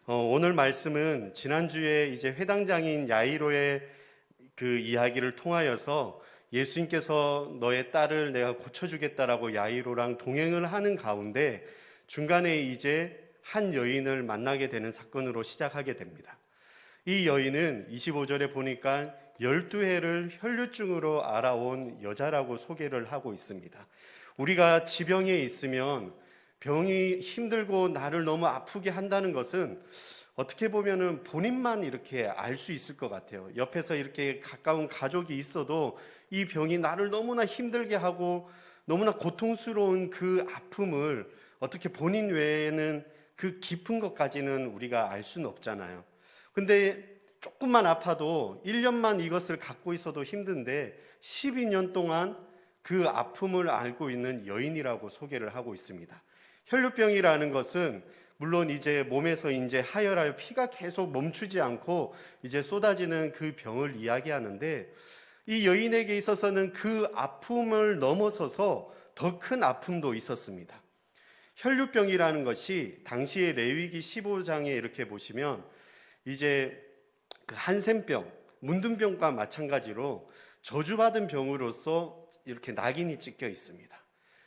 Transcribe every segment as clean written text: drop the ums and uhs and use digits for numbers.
오늘 말씀은 지난주에 이제 회당장인 야이로의 그 이야기를 통하여서 예수님께서 너의 딸을 내가 고쳐주겠다라고 야이로랑 동행을 하는 가운데 중간에 이제 한 여인을 만나게 되는 사건으로 시작하게 됩니다. 이 여인은 25절에 보니까 12해를 혈류증으로 알아온 여자라고 소개를 하고 있습니다. 우리가 지병에 있으면 병이 힘들고 나를 너무 아프게 한다는 것은 어떻게 보면은 본인만 이렇게 알 수 있을 것 같아요. 옆에서 이렇게 가까운 가족이 있어도 이 병이 나를 너무나 힘들게 하고 너무나 고통스러운 그 아픔을 어떻게 본인 외에는 그 깊은 것까지는 우리가 알 수는 없잖아요. 근데 조금만 아파도 1년만 이것을 갖고 있어도 힘든데 12년 동안 그 아픔을 알고 있는 여인이라고 소개를 하고 있습니다. 혈류병이라는 것은 물론 이제 몸에서 이제 하혈하여 피가 계속 멈추지 않고 이제 쏟아지는 그 병을 이야기하는데 이 여인에게 있어서는 그 아픔을 넘어서서 더 큰 아픔도 있었습니다. 혈류병이라는 것이 당시의 레위기 15장에 이렇게 보시면 이제 그 한센병, 문둥병과 마찬가지로 저주받은 병으로서 이렇게 낙인이 찍혀 있습니다.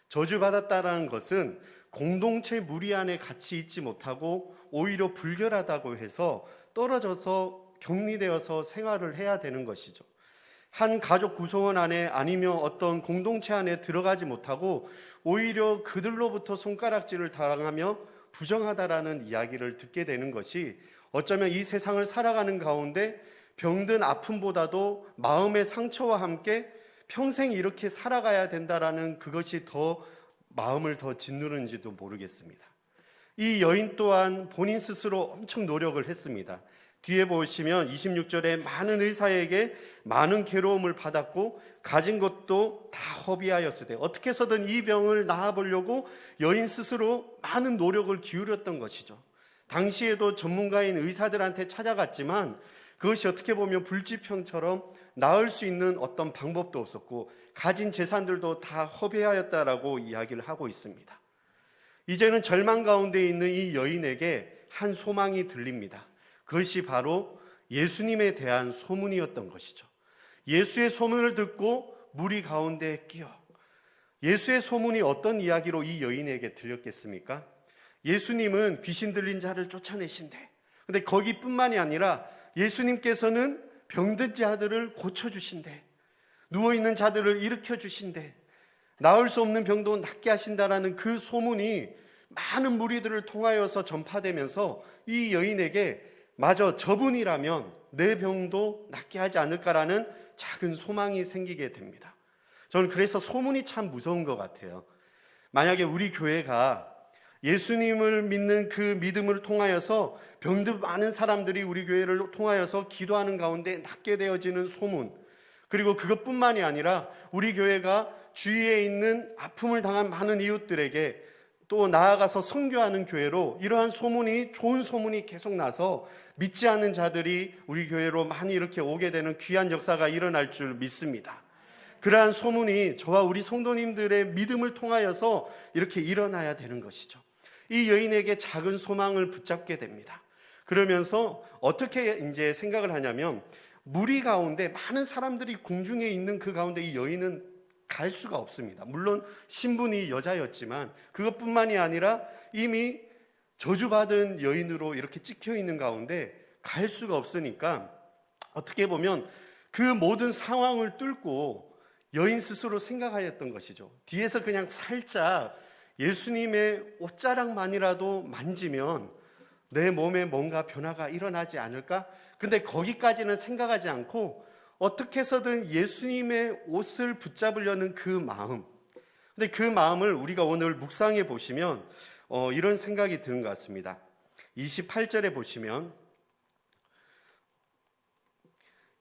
저주받았다라는 것은 공동체 무리 안에 같이 있지 못하고 오히려 불결하다고 해서 떨어져서 격리되어서 생활을 해야 되는 것이죠. 한 가족 구성원 안에 아니면 어떤 공동체 안에 들어가지 못하고 오히려 그들로부터 손가락질을 당하며 부정하다라는 이야기를 듣게 되는 것이 어쩌면 이 세상을 살아가는 가운데 병든 아픔보다도 마음의 상처와 함께 평생 이렇게 살아가야 된다라는 그것이 더 마음을 더 짓누르는지도 모르겠습니다. 이 여인 또한 본인 스스로 엄청 노력을 했습니다. 뒤에 보시면 26절에 많은 의사에게 많은 괴로움을 받았고 가진 것도 다 허비하였으되 어떻게 해서든 이 병을 나아보려고 여인 스스로 많은 노력을 기울였던 것이죠. 당시에도 전문가인 의사들한테 찾아갔지만 그것이 어떻게 보면 불치병처럼 나을 수 있는 어떤 방법도 없었고 가진 재산들도 다 허비하였다라고 이야기를 하고 있습니다. 이제는 절망 가운데 있는 이 여인에게 한 소망이 들립니다. 그것이 바로 예수님에 대한 소문이었던 것이죠. 예수의 소문을 듣고 무리 가운데 끼어 예수의 소문이 어떤 이야기로 이 여인에게 들렸겠습니까? 예수님은 귀신 들린 자를 쫓아내신대. 근데 거기뿐만이 아니라 예수님께서는 병든 자들을 고쳐주신대. 누워있는 자들을 일으켜주신대. 나을 수 없는 병도 낫게 하신다라는 그 소문이 많은 무리들을 통하여서 전파되면서 이 여인에게 마저 저분이라면 내 병도 낫게 하지 않을까라는 작은 소망이 생기게 됩니다. 저는 그래서 소문이 참 무서운 것 같아요. 만약에 우리 교회가 예수님을 믿는 그 믿음을 통하여서 병든 많은 사람들이 우리 교회를 통하여서 기도하는 가운데 낫게 되어지는 소문, 그리고 그것뿐만이 아니라 우리 교회가 주위에 있는 아픔을 당한 많은 이웃들에게 또 나아가서 선교하는 교회로 이러한 소문이, 좋은 소문이 계속 나서 믿지 않는 자들이 우리 교회로 많이 이렇게 오게 되는 귀한 역사가 일어날 줄 믿습니다. 그러한 소문이 저와 우리 성도님들의 믿음을 통하여서 이렇게 일어나야 되는 것이죠. 이 여인에게 작은 소망을 붙잡게 됩니다. 그러면서 어떻게 이제 생각을 하냐면 무리 가운데 많은 사람들이 궁중에 있는 그 가운데 이 여인은 갈 수가 없습니다. 물론 신분이 여자였지만 그것뿐만이 아니라 이미 저주받은 여인으로 이렇게 찍혀 있는 가운데 갈 수가 없으니까 어떻게 보면 그 모든 상황을 뚫고 여인 스스로 생각하였던 것이죠. 뒤에서 그냥 살짝 예수님의 옷자락만이라도 만지면 내 몸에 뭔가 변화가 일어나지 않을까? 근데 거기까지는 생각하지 않고 어떻게 해서든 예수님의 옷을 붙잡으려는 그 마음. 근데 그 마음을 우리가 오늘 묵상해 보시면 이런 생각이 드는 것 같습니다. 28절에 보시면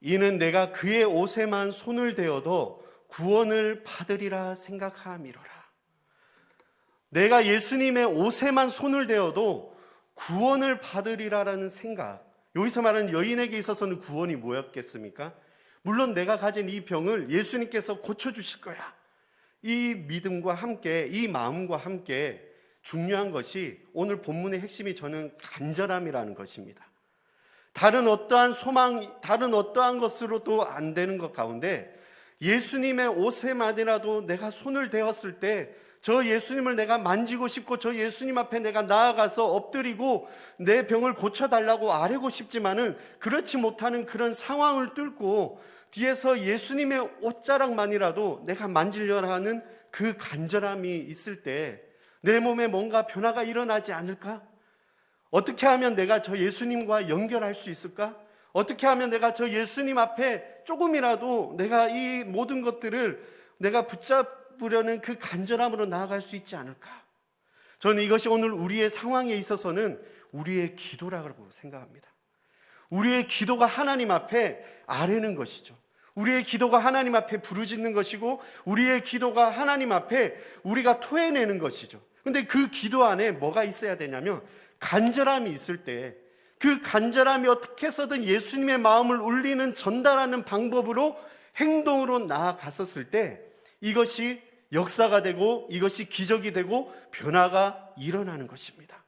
이는 내가 그의 옷에만 손을 대어도 구원을 받으리라 생각함이로라. 내가 예수님의 옷에만 손을 대어도 구원을 받으리라라는 생각. 여기서 말하는 여인에게 있어서는 구원이 뭐였겠습니까? 물론 내가 가진 이 병을 예수님께서 고쳐주실 거야. 이 믿음과 함께, 이 마음과 함께 중요한 것이 오늘 본문의 핵심이 저는 간절함이라는 것입니다. 다른 어떠한 소망, 다른 어떠한 것으로도 안 되는 것 가운데 예수님의 옷에만이라도 내가 손을 대었을 때 저 예수님을 내가 만지고 싶고 저 예수님 앞에 내가 나아가서 엎드리고 내 병을 고쳐달라고 아뢰고 싶지만은 그렇지 못하는 그런 상황을 뚫고 뒤에서 예수님의 옷자락만이라도 내가 만지려고 하는 그 간절함이 있을 때 내 몸에 뭔가 변화가 일어나지 않을까? 어떻게 하면 내가 저 예수님과 연결할 수 있을까? 어떻게 하면 내가 저 예수님 앞에 조금이라도 내가 이 모든 것들을 내가 붙잡으려는 그 간절함으로 나아갈 수 있지 않을까? 저는 이것이 오늘 우리의 상황에 있어서는 우리의 기도라고 생각합니다. 우리의 기도가 하나님 앞에 아뢰는 것이죠. 우리의 기도가 하나님 앞에 부르짖는 것이고 우리의 기도가 하나님 앞에 우리가 토해내는 것이죠. 근데 그 기도 안에 뭐가 있어야 되냐면 간절함이 있을 때 그 간절함이 어떻게 해서든 예수님의 마음을 울리는 전달하는 방법으로 행동으로 나아갔었을 때 이것이 역사가 되고 이것이 기적이 되고 변화가 일어나는 것입니다.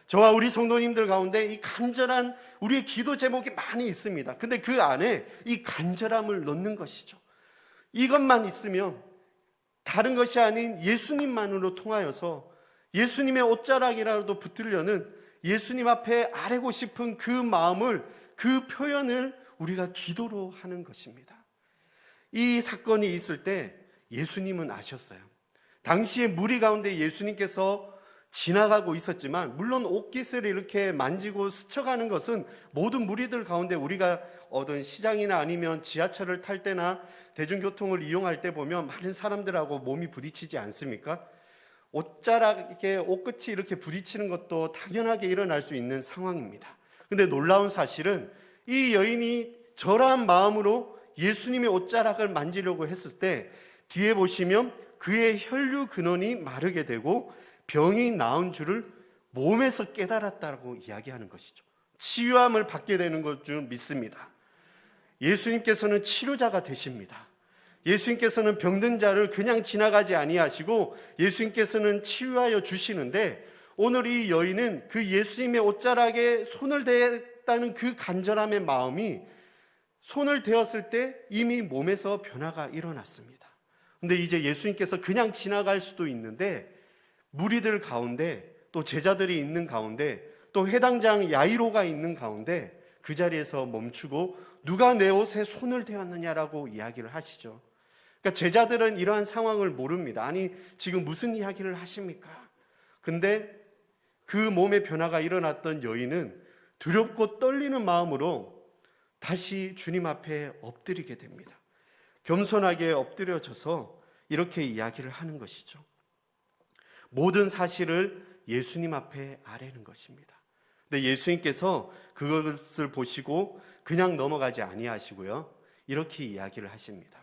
저와 우리 성도님들 가운데 이 간절한 우리의 기도 제목이 많이 있습니다. 근데 그 안에 이 간절함을 넣는 것이죠. 이것만 있으면 다른 것이 아닌 예수님만으로 통하여서 예수님의 옷자락이라도 붙들려는 예수님 앞에 아뢰고 싶은 그 마음을, 그 표현을 우리가 기도로 하는 것입니다. 이 사건이 있을 때 예수님은 아셨어요. 당시에 무리 가운데 예수님께서 지나가고 있었지만 물론 옷깃을 이렇게 만지고 스쳐가는 것은 모든 무리들 가운데 우리가 어떤 시장이나 아니면 지하철을 탈 때나 대중교통을 이용할 때 보면 많은 사람들하고 몸이 부딪히지 않습니까? 옷자락에 옷끝이 이렇게 부딪히는 것도 당연하게 일어날 수 있는 상황입니다. 그런데 놀라운 사실은 이 여인이 절한 마음으로 예수님의 옷자락을 만지려고 했을 때 뒤에 보시면 그의 혈류 근원이 마르게 되고 병이 나은 줄을 몸에서 깨달았다고 이야기하는 것이죠. 치유함을 받게 되는 것 줄 믿습니다. 예수님께서는 치료자가 되십니다. 예수님께서는 병든 자를 그냥 지나가지 아니하시고 예수님께서는 치유하여 주시는데 오늘 이 여인은 그 예수님의 옷자락에 손을 대었다는 그 간절함의 마음이 손을 대었을 때 이미 몸에서 변화가 일어났습니다. 근데 이제 예수님께서 그냥 지나갈 수도 있는데 무리들 가운데 또 제자들이 있는 가운데 또 회당장 야이로가 있는 가운데 그 자리에서 멈추고 누가 내 옷에 손을 대었느냐라고 이야기를 하시죠. 그러니까 제자들은 이러한 상황을 모릅니다. 아니 지금 무슨 이야기를 하십니까? 근데 그 몸의 변화가 일어났던 여인은 두렵고 떨리는 마음으로 다시 주님 앞에 엎드리게 됩니다. 겸손하게 엎드려져서 이렇게 이야기를 하는 것이죠. 모든 사실을 예수님 앞에 아뢰는 것입니다. 근데 예수님께서 그것을 보시고 그냥 넘어가지 아니하시고요. 이렇게 이야기를 하십니다.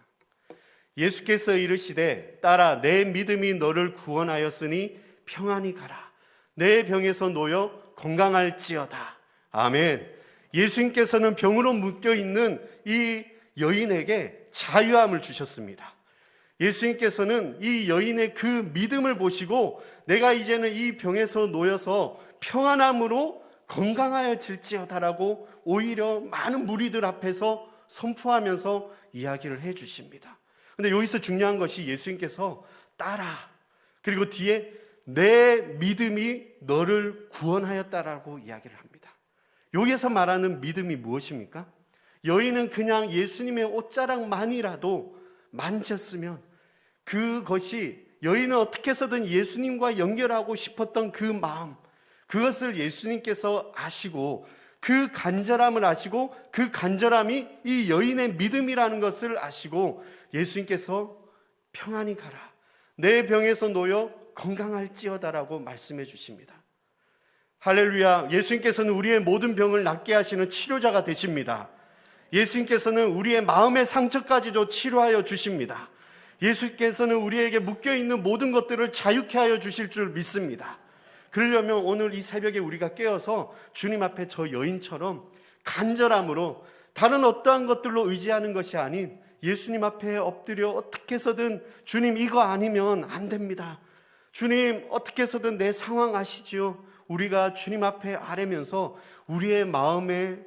예수께서 이르시되 딸아 내 믿음이 너를 구원하였으니 평안히 가라. 내 병에서 놓여 건강할지어다. 아멘. 예수님께서는 병으로 묶여있는 이 여인에게 자유함을 주셨습니다. 예수님께서는 이 여인의 그 믿음을 보시고 내가 이제는 이 병에서 놓여서 평안함으로 건강하여질지어다라고 오히려 많은 무리들 앞에서 선포하면서 이야기를 해 주십니다. 근데 여기서 중요한 것이 예수님께서 따라 그리고 뒤에 내 믿음이 너를 구원하였다라고 이야기를 합니다. 여기에서 말하는 믿음이 무엇입니까? 여인은 그냥 예수님의 옷자락만이라도 만졌으면 그것이 여인은 어떻게 해서든 예수님과 연결하고 싶었던 그 마음, 그것을 예수님께서 아시고 그 간절함을 아시고 그 간절함이 이 여인의 믿음이라는 것을 아시고 예수님께서 평안히 가라. 내 병에서 놓여 건강할지어다라고 말씀해 주십니다. 할렐루야. 예수님께서는 우리의 모든 병을 낫게 하시는 치료자가 되십니다. 예수님께서는 우리의 마음의 상처까지도 치료하여 주십니다. 예수께서는 우리에게 묶여있는 모든 것들을 자유케 하여 주실 줄 믿습니다. 그러려면 오늘 이 새벽에 우리가 깨어서 주님 앞에 저 여인처럼 간절함으로 다른 어떠한 것들로 의지하는 것이 아닌 예수님 앞에 엎드려 어떻게 해서든 주님 이거 아니면 안 됩니다. 주님, 어떻게 해서든 내 상황 아시지요? 우리가 주님 앞에 아뢰면서 우리의 마음에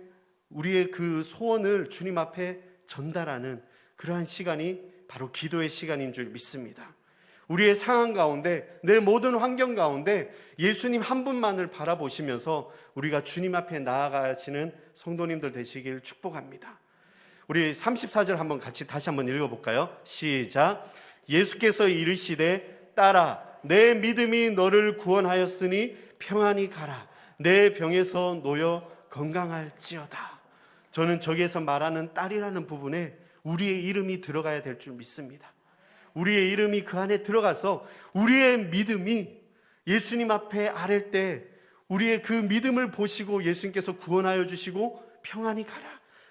우리의 그 소원을 주님 앞에 전달하는 그러한 시간이 바로 기도의 시간인 줄 믿습니다. 우리의 상황 가운데, 내 모든 환경 가운데 예수님 한 분만을 바라보시면서 우리가 주님 앞에 나아가시는 성도님들 되시길 축복합니다. 우리 34절 한번 같이 다시 한번 읽어볼까요? 시작. 예수께서 이르시되 딸아, 내 믿음이 너를 구원하였으니 평안히 가라. 내 병에서 놓여 건강할지어다. 저는 저기에서 말하는 딸이라는 부분에 우리의 이름이 들어가야 될 줄 믿습니다. 우리의 이름이 그 안에 들어가서 우리의 믿음이 예수님 앞에 아랠 때 우리의 그 믿음을 보시고 예수님께서 구원하여 주시고 평안히 가라,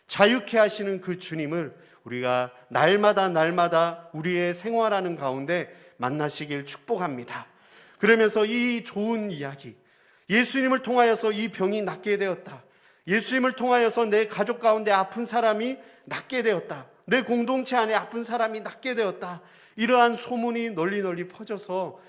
자유케 하시는 그 주님을 우리가 날마다 우리의 생활하는 가운데 만나시길 축복합니다. 그러면서 이 좋은 이야기, 예수님을 통하여서 이 병이 낫게 되었다, 예수님을 통하여서 내 가족 가운데 아픈 사람이 낫게 되었다, 내 공동체 안에 아픈 사람이 낫게 되었다, 이러한 소문이 널리 퍼져서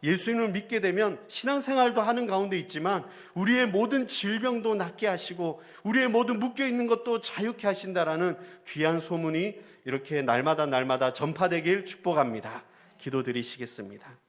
예수님을 믿게 되면 신앙생활도 하는 가운데 있지만 우리의 모든 질병도 낫게 하시고 우리의 모든 묶여있는 것도 자유케 하신다라는 귀한 소문이 이렇게 날마다 전파되길 축복합니다. 기도드리시겠습니다.